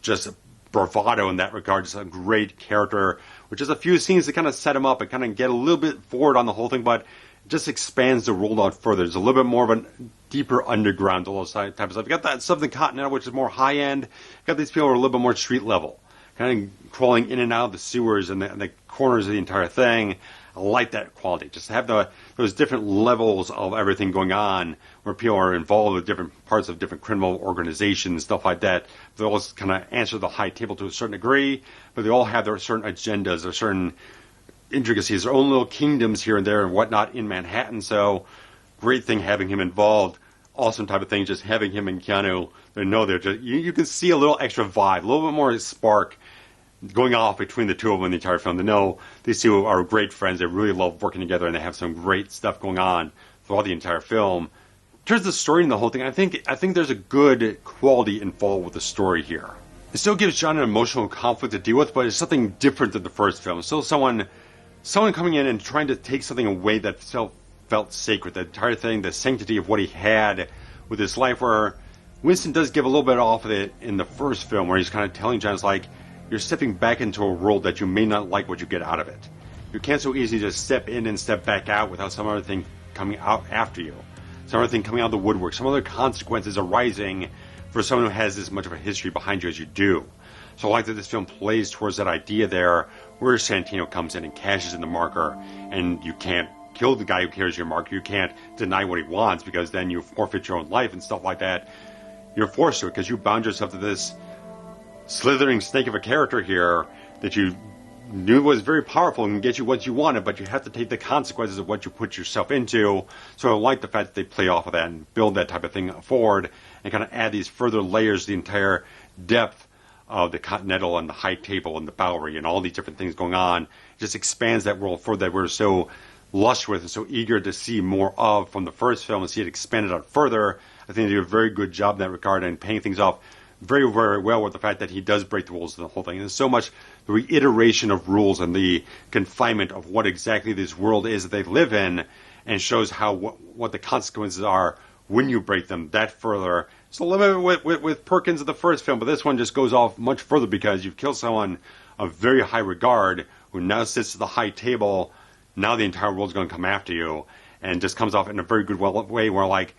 just bravado in that regard. Just a great character, with just a few scenes to kind of set him up and kind of get a little bit forward on the whole thing, but it just expands the world out further. There's a little bit more of a deeper underground, all those type of stuff. You got that Southern Continental, which is more high end. You got these people who are a little bit more street level, kind of crawling in and out of the sewers and the corners of the entire thing. I like that quality. Just to have those different levels of everything going on where people are involved with different parts of different criminal organizations, stuff like that. They all kind of answer the high table to a certain degree, but they all have their certain agendas, their certain intricacies, their own little kingdoms here and there and whatnot in Manhattan. So great thing having him involved. Awesome type of thing, just having him and Keanu. They know they're just, you can see a little extra vibe, a little bit more spark going off between the two of them in the entire film. They know these two are great friends. They really love working together, and they have some great stuff going on throughout the entire film. In terms of the story and the whole thing, I think there's a good quality involved with the story here. It still gives John an emotional conflict to deal with, but it's something different than the first film. Still someone coming in and trying to take something away that felt sacred. The entire thing, the sanctity of what he had with his life, where Winston does give a little bit off of it in the first film, where he's kind of telling John, it's like, you're stepping back into a world that you may not like what you get out of it. You can't so easily just step in and step back out without some other thing coming out after you. Some other thing coming out of the woodwork. Some other consequences arising for someone who has as much of a history behind you as you do. So I like that this film plays towards that idea there, where Santino comes in and cashes in the marker, and you can't kill the guy who carries your marker. You can't deny what he wants, because then you forfeit your own life and stuff like that. You're forced to it because you bound yourself to this slithering snake of a character here that you knew was very powerful and get you what you wanted, but you have to take the consequences of what you put yourself into. So I like the fact that they play off of that and build that type of thing forward and kind of add these further layers to the entire depth of the Continental and the High Table and the Bowery and all these different things going on. It just expands that world further that we're so lush with and so eager to see more of from the first film and see it expanded out further. I think they do a very good job in that regard and paying things off very, very well with the fact that he does break the rules of the whole thing. And there's so much the reiteration of rules and the confinement of what exactly this world is that they live in, and shows how what the consequences are when you break them that further. It's a little bit with Perkins of the first film, but this one just goes off much further because you've killed someone of very high regard who now sits at the high table. Now the entire world's going to come after you, and just comes off in a very good way where, like,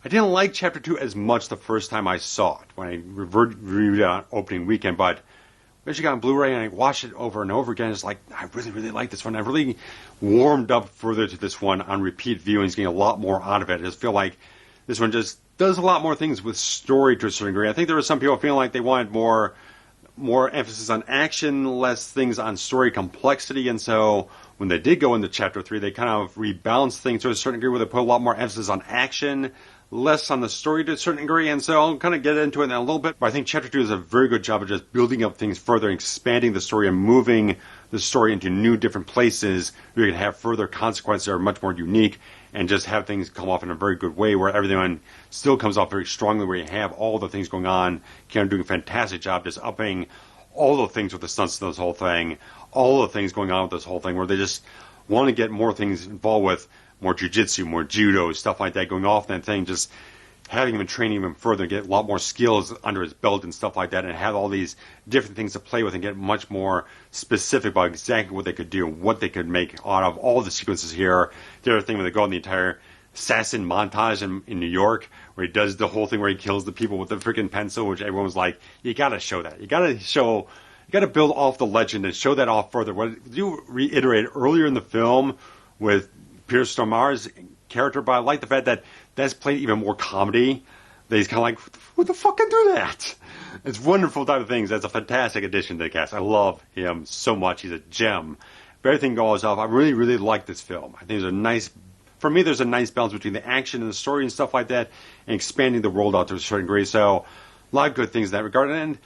I didn't like Chapter 2 as much the first time I saw it, when I reviewed it on opening weekend, but I actually got on Blu-ray and I watched it over and over again. It's like, I really, really like this one. I really warmed up further to this one on repeat viewings, getting a lot more out of it. I just feel like this one just does a lot more things with story to a certain degree. I think there were some people feeling like they wanted more emphasis on action, less things on story complexity, and so when they did go into Chapter 3, they kind of rebalanced things to a certain degree where they put a lot more emphasis on action, less on the story to a certain degree, and so I'll kind of get into it in a little bit, but I think Chapter 2 does a very good job of just building up things further, expanding the story, and moving the story into new, different places where you can have further consequences that are much more unique, and just have things come off in a very good way where everything still comes off very strongly, where you have all the things going on. Keanu doing a fantastic job just upping all the things with the stunts of this whole thing, all the things going on with this whole thing, where they just want to get more things involved with, more jiu-jitsu, more judo, stuff like that going off that thing, just having him and training him further, get a lot more skills under his belt and stuff like that, and have all these different things to play with and get much more specific about exactly what they could do and what they could make out of all the sequences here. The other thing when they go on the entire assassin montage in New York, where he does the whole thing where he kills the people with the freaking pencil, which everyone was like, you gotta show that. You gotta build off the legend and show that off further. What you reiterated earlier in the film with Pierce Stormare's character, but I like the fact that that's played even more comedy. That he's kind of like, what the fuck can do that? It's wonderful type of things. That's a fantastic addition to the cast. I love him so much. He's a gem. But everything goes off. I really, really like this film. I think there's a nice balance between the action and the story and stuff like that, and expanding the world out to a certain degree. So, a lot of good things in that regard. And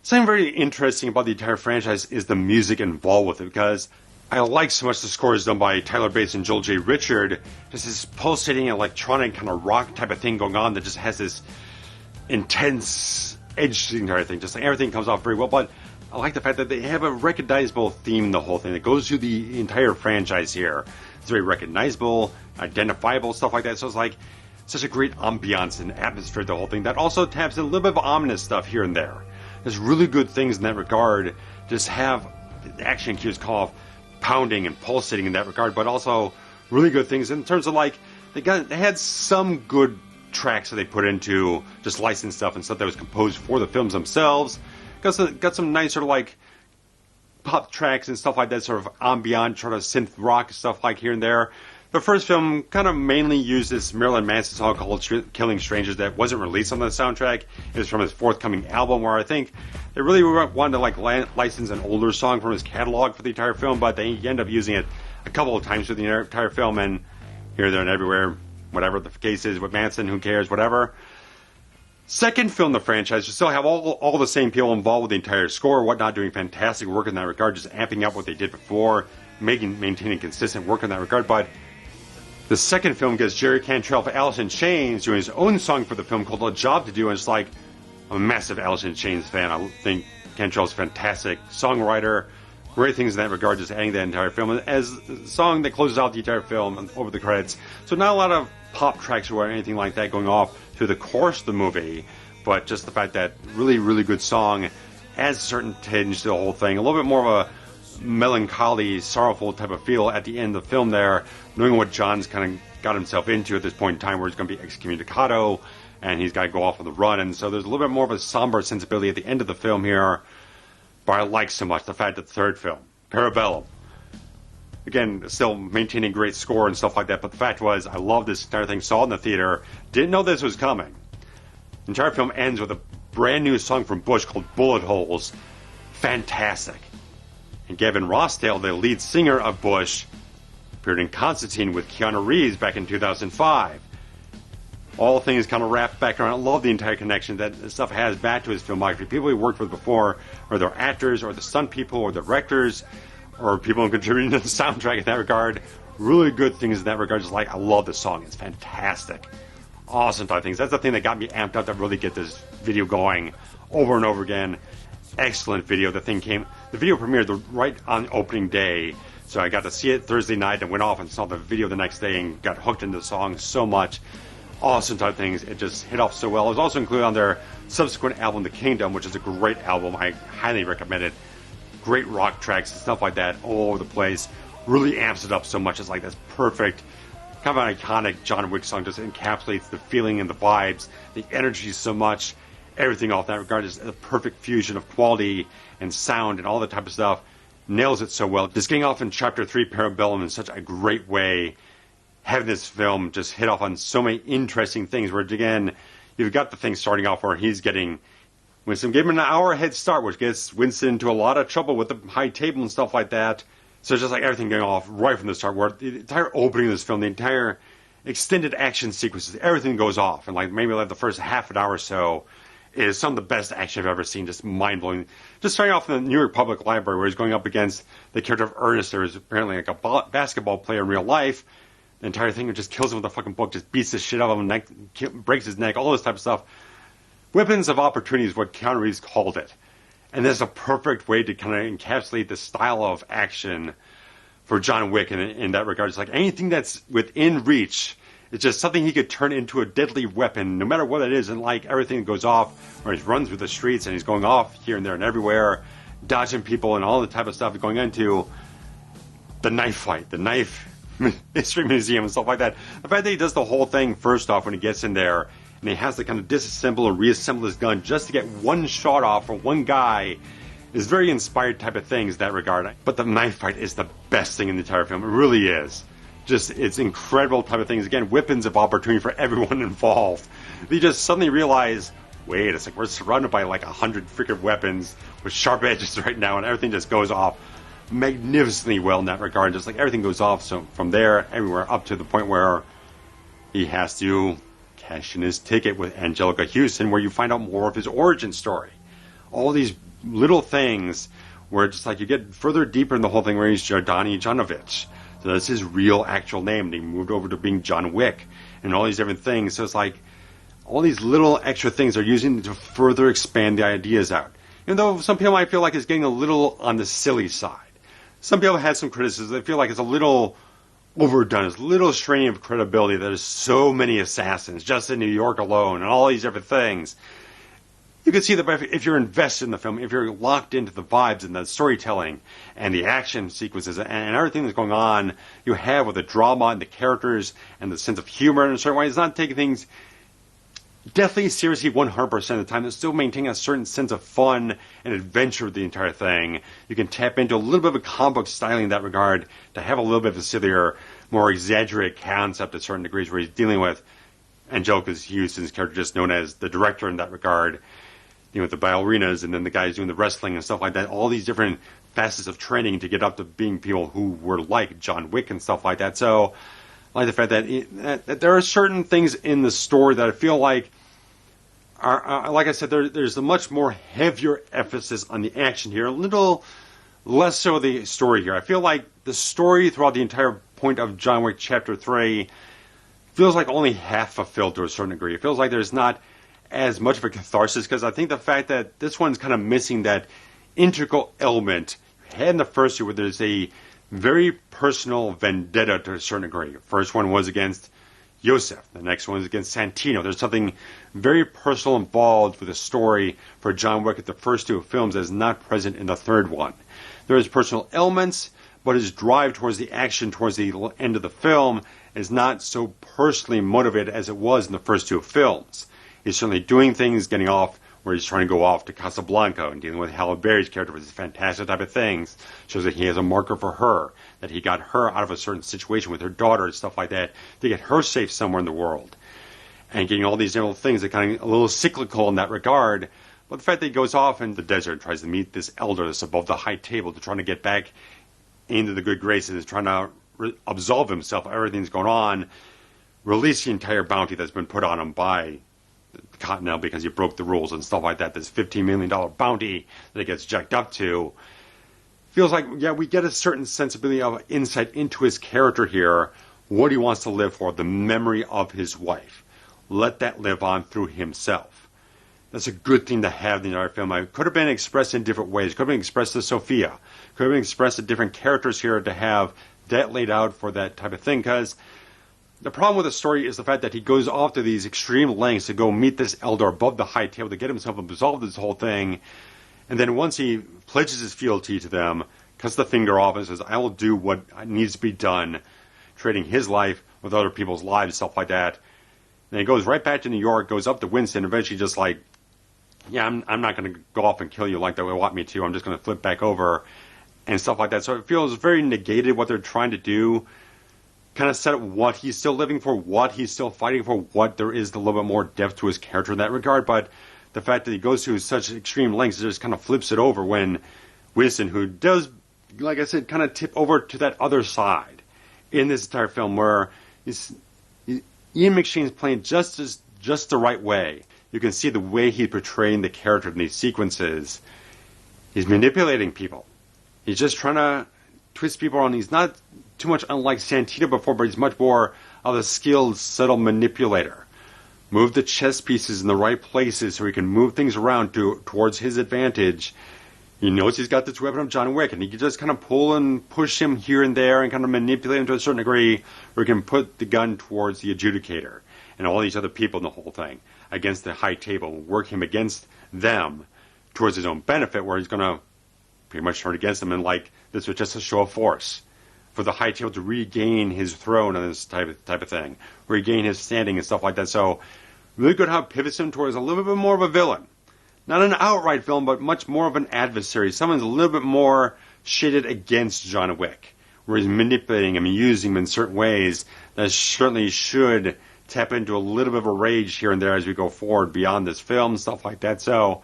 something very interesting about the entire franchise is the music involved with it, because I like so much the score is done by Tyler Bates and Joel J. Richard. Just this pulsating electronic kind of rock type of thing going on that just has this intense edge to the entire thing. Just like everything comes off very well. But I like the fact that they have a recognizable theme in the whole thing that goes through the entire franchise here. It's very recognizable, identifiable, stuff like that. So it's like such a great ambiance and atmosphere to the whole thing that also taps in a little bit of ominous stuff here and there. There's really good things in that regard. Just have the action cues come off pounding and pulsating in that regard, but also really good things in terms of they had some good tracks that they put into just licensed stuff and stuff that was composed for the films themselves. Got some nice sort of pop tracks and stuff like that, sort of ambient, sort of synth rock stuff here and there. The first film kind of mainly used this Marilyn Manson song called Killing Strangers that wasn't released on the soundtrack. It was from his forthcoming album, where I think they really wanted to license an older song from his catalog for the entire film, but they end up using it a couple of times through the entire film, and here, there, and everywhere, whatever the case is with Manson, who cares, whatever. Second film in the franchise, you still have all the same people involved with the entire score, whatnot, doing fantastic work in that regard, just amping up what they did before, maintaining consistent work in that regard, but the second film gets Jerry Cantrell of Alice in Chains doing his own song for the film called A Job to Do, and it's like, I'm a massive Alice in Chains fan. I think Cantrell's a fantastic songwriter. Great things in that regard, just adding that entire film as the song that closes out the entire film over the credits. So not a lot of pop tracks or anything like that going off through the course of the movie, but just the fact that really, really good song adds a certain tinge to the whole thing. A little bit more of a melancholy, sorrowful type of feel at the end of the film there, knowing what John's kind of got himself into at this point in time, where he's going to be excommunicado and he's got to go off on the run, and so there's a little bit more of a somber sensibility at the end of the film here. But I like so much the fact that the third film, Parabellum, again, still maintaining great score and stuff like that, but the fact was, I love this entire thing, saw it in the theater, didn't know this was coming. The entire film ends with a brand new song from Bush called Bullet Holes. Fantastic. And Gavin Rossdale, the lead singer of Bush, appeared in Constantine with Keanu Reeves back in 2005. All things kind of wrapped back around. I love the entire connection that this stuff has back to his filmography. People he worked with before, or they're actors, or the stunt people, or directors, or people contributing to the soundtrack in that regard. Really good things in that regard. Just I love this song. It's fantastic. Awesome type things. That's the thing that got me amped up to really get this video going over and over again. Excellent video. The video premiered right on opening day, so I got to see it Thursday night and went off and saw the video the next day and got hooked into the song so much. Awesome type things. It just hit off so well. It was also included on their subsequent album, The Kingdom, which is a great album. I highly recommend it. Great rock tracks and stuff like that all over the place. Really amps it up so much. It's this perfect, kind of an iconic John Wick song. Just encapsulates the feeling and the vibes, the energy so much. Everything off that regard is a perfect fusion of quality and sound and all that type of stuff. Nails it so well. Just getting off in Chapter 3, Parabellum, in such a great way. having this film just hit off on so many interesting things, where, again, you've got the thing starting off where he's getting... Winston gave him an hour head start, which gets Winston into a lot of trouble with the high table and stuff like that. So it's just like everything going off right from the start, where the entire opening of this film, the entire extended action sequences, everything goes off. And like maybe like the first half an hour or so is some of the best action I've ever seen, just mind-blowing. Just starting off in the New York Public Library, where he's going up against the character of Ernest, who is apparently like a basketball player in real life. The entire thing just kills him with a fucking book, just beats the shit out of him, breaks his neck, all this type of stuff. Weapons of Opportunity is what Keanu Reeves called it. And that's a perfect way to kind of encapsulate the style of action for John Wick in that regard. It's like anything that's within reach, it's just something he could turn into a deadly weapon, no matter what it is. And like everything that goes off, where he's running through the streets and he's going off here and there and everywhere, dodging people and all the type of stuff, going into the knife fight, the knife history museum and stuff like that. The fact that he does the whole thing first off when he gets in there, and he has to kind of disassemble and reassemble his gun just to get one shot off for one guy, is very inspired type of things in that regard. But the knife fight is the best thing in the entire film. It really is. Just, it's incredible type of things. Again, weapons of opportunity for everyone involved. They just suddenly realize, wait a second, we're surrounded by like 100 freaking weapons with sharp edges right now, and everything just goes off magnificently well in that regard. Just like everything goes off, so from there, everywhere, up to the point where he has to cash in his ticket with Anjelica Huston, where you find out more of his origin story. All these little things where it's just like you get further deeper in the whole thing, where he's Jardani Janovich. So that's his real actual name. And he moved over to being John Wick and all these different things. So it's like all these little extra things they're using to further expand the ideas out. Even though some people might feel like it's getting a little on the silly side. Some people have had some criticisms. They feel like it's a little overdone. It's a little straining of credibility. There's so many assassins just in New York alone and all these different things. You can see that if you're invested in the film, if you're locked into the vibes and the storytelling and the action sequences and everything that's going on, you have with the drama and the characters and the sense of humor in a certain way. It's not taking things deathly seriously 100% of the time. It's still maintaining a certain sense of fun and adventure with the entire thing. You can tap into a little bit of a comic book styling in that regard to have a little bit of a sillier, more exaggerated concept at certain degrees, where he's dealing with Anjelica Huston's character, just known as the director in that regard, with the ballerinas and then the guys doing the wrestling and stuff like that. All these different facets of training to get up to being people who were like John Wick and stuff like that. So I like the fact that there are certain things in the story that I feel like are like I said, there's a much more heavier emphasis on the action here, a little less so the story here. I feel like the story throughout the entire point of John Wick Chapter 3 feels like only half fulfilled to a certain degree. It feels like there's not as much of a catharsis, because I think the fact that this one's kind of missing that integral element you had in the first year, where there's a very personal vendetta to a certain degree. The first one was against Yosef. The next one is against Santino. There's something very personal involved with the story for John Wick at the first two films that is not present in the third one. There is personal elements, but his drive towards the action towards the end of the film is not so personally motivated as it was in the first two films. He's certainly doing things, getting off where he's trying to go off to Casablanca and dealing with Halle Berry's character with these fantastic type of things. Shows that he has a marker for her, that he got her out of a certain situation with her daughter and stuff like that to get her safe somewhere in the world. And getting all these little things that kind of a little cyclical in that regard. But the fact that he goes off in the desert and tries to meet this elder that's above the high table to trying to get back into the good graces, is trying to absolve himself of everything that's going on, release the entire bounty that's been put on him by Continental because he broke the rules and stuff like that. This $15 million bounty that he gets jacked up to. Feels like, yeah, we get a certain sensibility of insight into his character here, what he wants to live for, the memory of his wife. Let that live on through himself. That's a good thing to have in our film. It could have been expressed in different ways. It could have been expressed to Sophia. It could have been expressed to different characters here to have that laid out for that type of thing, because the problem with the story is the fact that he goes off to these extreme lengths to go meet this elder above the high table to get himself absolved of this whole thing. And then once he pledges his fealty to them, cuts the finger off and says, I will do what needs to be done, trading his life with other people's lives, stuff like that. And he goes right back to New York, goes up to Winston, eventually just like, yeah, I'm not going to go off and kill you like they want me to. I'm just going to flip back over and stuff like that. So it feels very negated what they're trying to do. kind of set up what he's still living for, what he's still fighting for, what there is a little bit more depth to his character in that regard. But the fact that he goes to such extreme lengths, it just kind of flips it over when Winston, who does, like I said, kind of tip over to that other side in this entire film, where Ian McShane's playing just the right way. You can see the way he's portraying the character in these sequences. He's manipulating people. He's just trying to twist people around. He's not too much unlike Santino before, but he's much more of a skilled, subtle manipulator. Move the chess pieces in the right places so he can move things around towards his advantage. He knows he's got this weapon of John Wick, and he can just kind of pull and push him here and there and kind of manipulate him to a certain degree, where he can put the gun towards the adjudicator and all these other people in the whole thing against the high table, work him against them towards his own benefit, where he's going to pretty much turn against them, and like this was just a show of force for the high table to regain his throne and this type of thing, regain his standing and stuff like that. So really good how it pivots him towards a little bit more of a villain. Not an outright villain, but much more of an adversary. Someone's a little bit more shaded against John Wick, where he's manipulating him and using him in certain ways that certainly should tap into a little bit of a rage here and there as we go forward beyond this film, stuff like that. So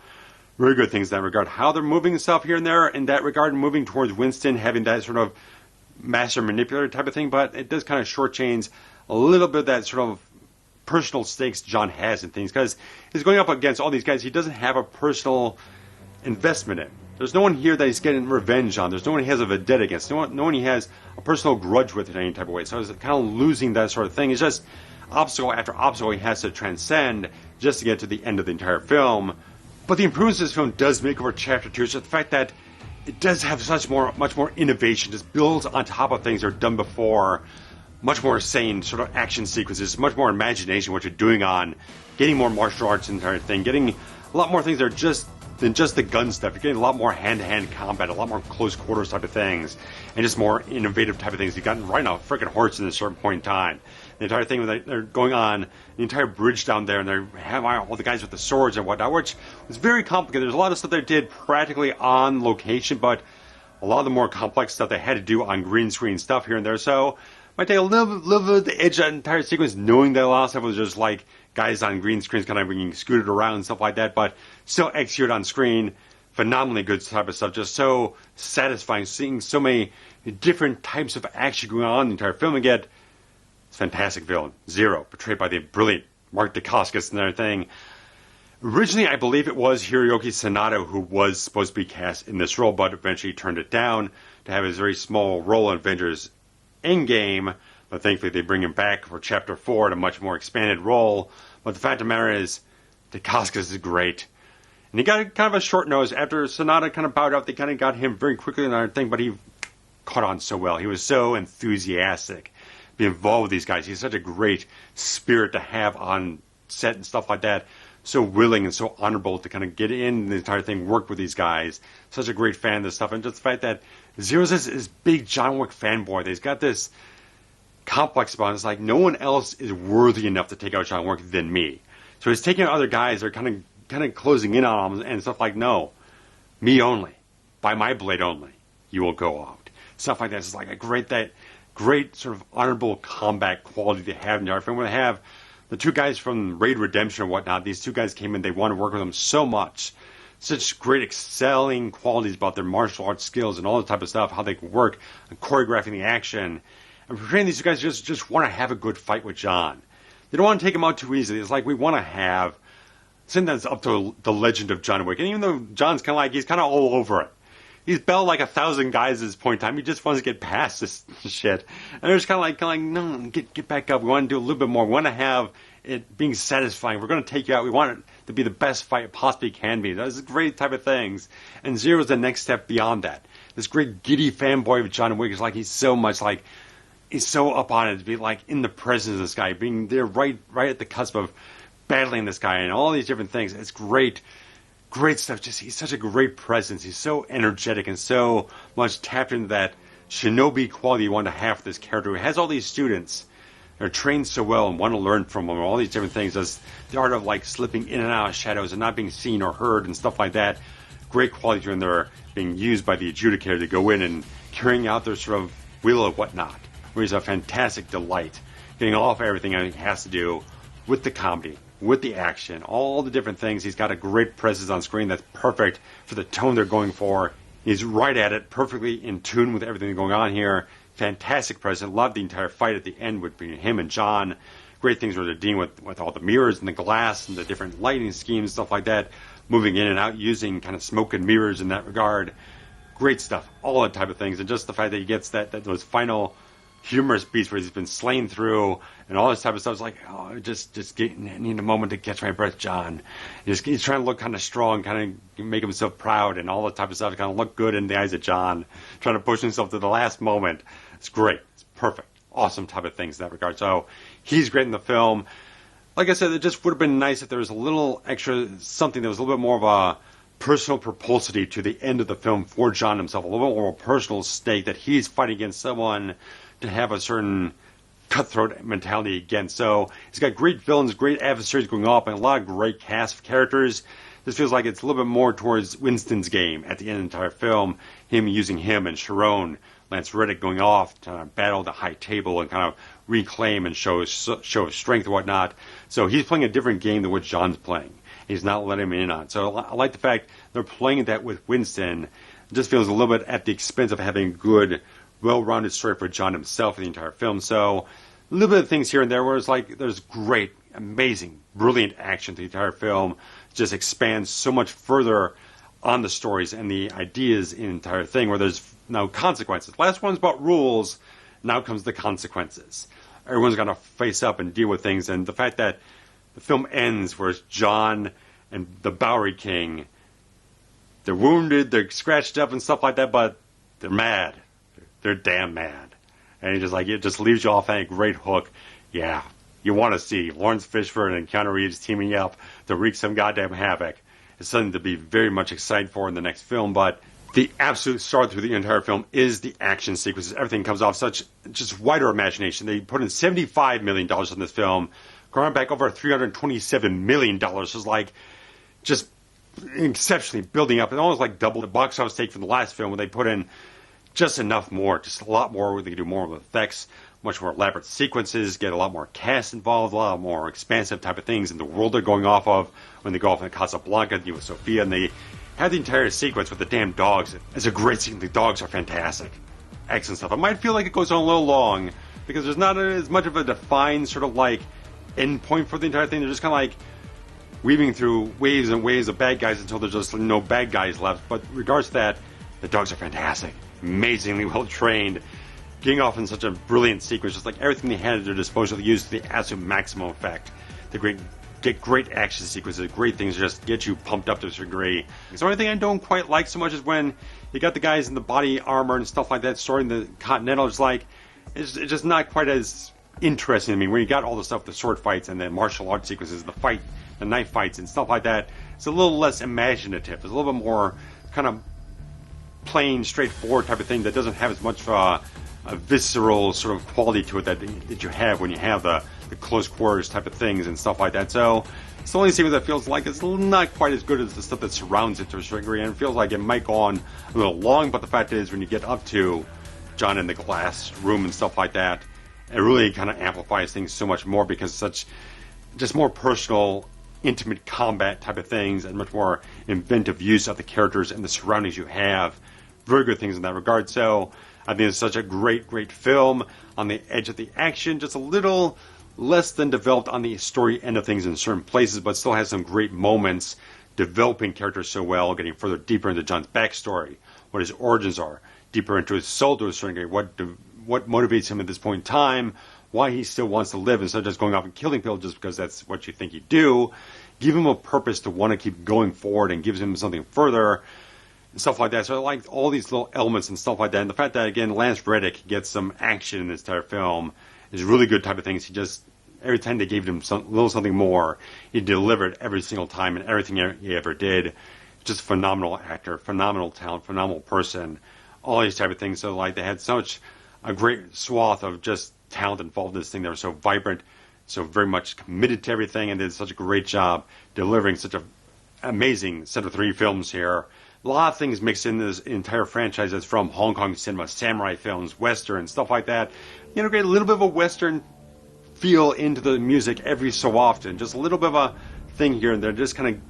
very good things in that regard. How they're moving stuff here and there in that regard, moving towards Winston, having that sort of master manipulator type of thing, but it does kind of shortchange a little bit of that sort of personal stakes John has in things, because he's going up against all these guys he doesn't have a personal investment in. There's no one here that he's getting revenge on. There's no one he has a vendetta against. No one he has a personal grudge with in any type of way. So he's kind of losing that sort of thing. It's just obstacle after obstacle he has to transcend just to get to the end of the entire film. But the improvements this film does make over Chapter 2 is just the fact that it does have much more innovation. Just builds on top of things that are done before. Much more sane sort of action sequences. Much more imagination what you're doing on getting more martial arts and entire thing. Getting a lot more things that are than just the gun stuff. You're getting a lot more hand-to-hand combat, a lot more close quarters type of things, and just more innovative type of things. You've gotten right on a freaking horse in a certain point in time. The entire thing when they're going on the entire bridge down there, and they have all the guys with the swords and whatnot, which was very complicated. There's a lot of stuff they did practically on location, but a lot of the more complex stuff they had to do on green screen stuff here and there. So might take a little bit of the edge of that entire sequence, knowing that a lot of stuff was just like guys on green screens kind of being scooted around and stuff like that, but still executed on screen. Phenomenally good type of stuff. Just so satisfying, seeing so many different types of action going on in the entire film. And yet, it's a fantastic villain. Zero, portrayed by the brilliant Mark Dacascos and everything. Originally, I believe it was Hiroyuki Sanada who was supposed to be cast in this role, but eventually turned it down to have his very small role in Avengers Endgame. But thankfully, they bring him back for Chapter 4 in a much more expanded role. But the fact of the matter is, Dacascos is great. And he got kind of a short nose. After Sanada kind of bowed out, they kind of got him very quickly in our thing, but he caught on so well. He was so enthusiastic to be involved with these guys. He's such a great spirit to have on set and stuff like that. So willing and so honorable to kind of get in the entire thing, work with these guys. Such a great fan of this stuff. And just the fact that Zero's this big John Wick fanboy. He's got this complex about it. It's like no one else is worthy enough to take out John Wick than me. So he's taking out other guys that are kind of closing in on him and stuff like, no, me only. By my blade only, you will go out. Stuff like that. It's like a great sort of honorable combat quality to have in the art film. When they have the two guys from Raid Redemption and whatnot, these two guys came in, they want to work with them so much. Such great excelling qualities about their martial arts skills and all that type of stuff, how they can work on choreographing the action. And portraying these guys just want to have a good fight with John. They don't want to take him out too easily. It's like we want to have something that's up to the legend of John Wick. And even though John's kind of like, he's kind of all over it. He's belled like 1,000 guys at this point in time. He just wants to get past this shit. And they're just kind of like, no, get back up. We want to do a little bit more. We want to have it being satisfying. We're going to take you out. We want it to be the best fight it possibly can be. Those are great type of things. And Zero's the next step beyond that. This great giddy fanboy of John Wick is like, he's so much like, he's so up on it to be like in the presence of this guy, being there right at the cusp of battling this guy and all these different things. It's great stuff. Just he's such a great presence. He's so energetic and so much tapped into that shinobi quality you want to have for this character who has all these students that are trained so well and want to learn from him. All these different things. As the art of like slipping in and out of shadows and not being seen or heard and stuff like that. Great quality when they're being used by the adjudicator to go in and carrying out their sort of will or whatnot. where he's a fantastic delight, getting off everything he has to do with the comedy, with the action, all the different things. He's got a great presence on screen that's perfect for the tone they're going for. He's right at it, perfectly in tune with everything going on here. Fantastic presence. Loved the entire fight at the end between him and John. Great things where they're dealing with all the mirrors and the glass and the different lighting schemes, stuff like that, moving in and out, using kind of smoke and mirrors in that regard. Great stuff, all that type of things. And just the fact that he gets those final humorous beats where he's been slain through and all this type of stuff. It's like, oh, need a moment to catch my breath, John. He's trying to look kind of strong, kind of make himself proud and all that type of stuff, to kind of look good in the eyes of John, trying to push himself to the last moment. It's great. It's perfect. Awesome type of things in that regard. So he's great in the film. Like I said, it just would have been nice if there was a little extra something that was a little bit more of a personal propulsity to the end of the film for John himself, a little bit more personal stake that he's fighting against someone to have a certain cutthroat mentality again. So he's got great villains, great adversaries going off, and a lot of great cast of characters. This feels like it's a little bit more towards Winston's game at the end of the entire film, him using him and Sharon, Lance Reddick going off to battle the high table and kind of reclaim and show strength and whatnot. So he's playing a different game than what John's playing. He's not letting him in on. So I like the fact they're playing that with Winston. It just feels a little bit at the expense of having good, well-rounded story for John himself in the entire film. So a little bit of things here and there where it's like there's great, amazing, brilliant action to the entire film. It just expands so much further on the stories and the ideas in the entire thing where there's no consequences. Last one's about rules. Now comes the consequences. Everyone's got to face up and deal with things. And the fact that the film ends where it's John and the Bowery King, they're wounded, they're scratched up and stuff like that, but they're mad. They're damn mad. And it just leaves you off on a great hook. Yeah, you want to see Laurence Fishburne and Keanu Reeves teaming up to wreak some goddamn havoc. It's something to be very much excited for in the next film, but the absolute star through the entire film is the action sequences. Everything comes off such just wider imagination. They put in $75 million on this film, going back over $327 million. It's like just exceptionally building up. It almost like double the box office take from the last film when they put in just enough more, just a lot more. They can do more with effects, much more elaborate sequences, get a lot more cast involved, a lot more expansive type of things in the world they're going off of when they go off in Casablanca, deal with Sophia, and they have the entire sequence with the damn dogs. It's a great scene. The dogs are fantastic. Excellent stuff. It might feel like it goes on a little long because there's not as much of a defined sort of like end point for the entire thing. They're just kind of like weaving through waves and waves of bad guys until there's just no bad guys left. But in regards to that, the dogs are fantastic. Amazingly well trained. Getting off in such a brilliant sequence, just like everything they had at their disposal, they used to the absolute maximum effect. Get great action sequences, great things, just get you pumped up to a degree. The only thing I don't quite like so much is when you got the guys in the body armor and stuff like that, storing the Continental. It's just not quite as interesting to me. When you got all the stuff, the sword fights and the martial arts sequences, the knife fights and stuff like that, it's a little less imaginative. It's a little bit more kind of plain, straightforward type of thing that doesn't have as much of a visceral sort of quality to it that you have when you have the close quarters type of things and stuff like that. So it's the only sequence that feels like it's not quite as good as the stuff that surrounds it to a certain degree, and it feels like it might go on a little long, but the fact is when you get up to John in the glass room and stuff like that, it really kind of amplifies things so much more because it's such just more personal, intimate combat type of things and much more inventive use of the characters and the surroundings you have. Very good things in that regard. So I think it's such a great, great film on the edge of the action, just a little less than developed on the story end of things in certain places, but still has some great moments, developing characters so well, getting further deeper into John's backstory, what his origins are, deeper into his soul to a certain degree, what motivates him at this point in time, why he still wants to live instead of just going off and killing people just because that's what you think you do. Give him a purpose to want to keep going forward and gives him something further and stuff like that. So I like all these little elements and stuff like that. And the fact that, again, Lance Reddick gets some action in this entire film is really good type of things. He just, every time they gave him a little something more, he delivered every single time and everything he ever did. Just a phenomenal actor, phenomenal talent, phenomenal person, all these type of things. So like they had such a great swath of just talent involved in this thing. They were so vibrant, so very much committed to everything, and did such a great job delivering such an amazing set of three films here. a lot of things mixed in this entire franchise that's from Hong Kong cinema, samurai films, western, stuff like that. You know, get a little bit of a western feel into the music every so often. Just a little bit of a thing here and there. Just kind of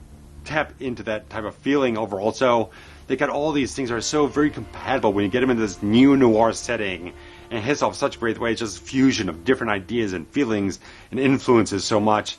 tap into that type of feeling overall. So they got all these things that are so very compatible when you get them into this new noir setting. And it hits off such a great way. It's just fusion of different ideas and feelings and influences so much.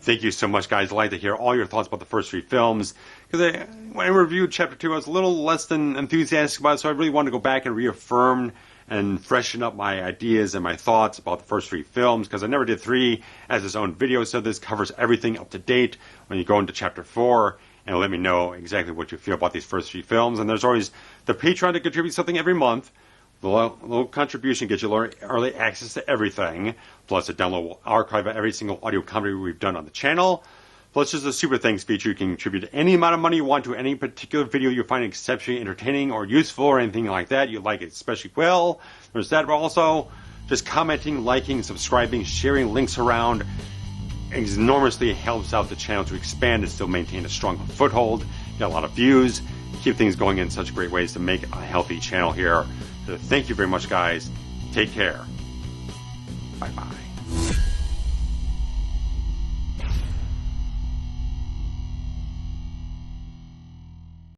Thank you so much, guys. I'd like to hear all your thoughts about the first 3 films. Because when I reviewed Chapter 2, I was a little less than enthusiastic about it, so I really wanted to go back and reaffirm and freshen up my ideas and my thoughts about the first 3 films, because I never did 3 as its own video, so this covers everything up to date when you go into Chapter 4, and let me know exactly what you feel about these first 3 films. And there's always the Patreon to contribute something every month. The little contribution gets you early access to everything, plus a downloadable archive of every single audio comedy we've done on the channel. Plus, there's a super thanks feature. You can contribute any amount of money you want to any particular video you find exceptionally entertaining or useful or anything like that. You like it especially well. There's that, but also just commenting, liking, subscribing, sharing links around enormously helps out the channel to expand and still maintain a strong foothold. Get a lot of views, keep things going in such great ways to make a healthy channel here. So thank you very much, guys. Take care. Bye-bye.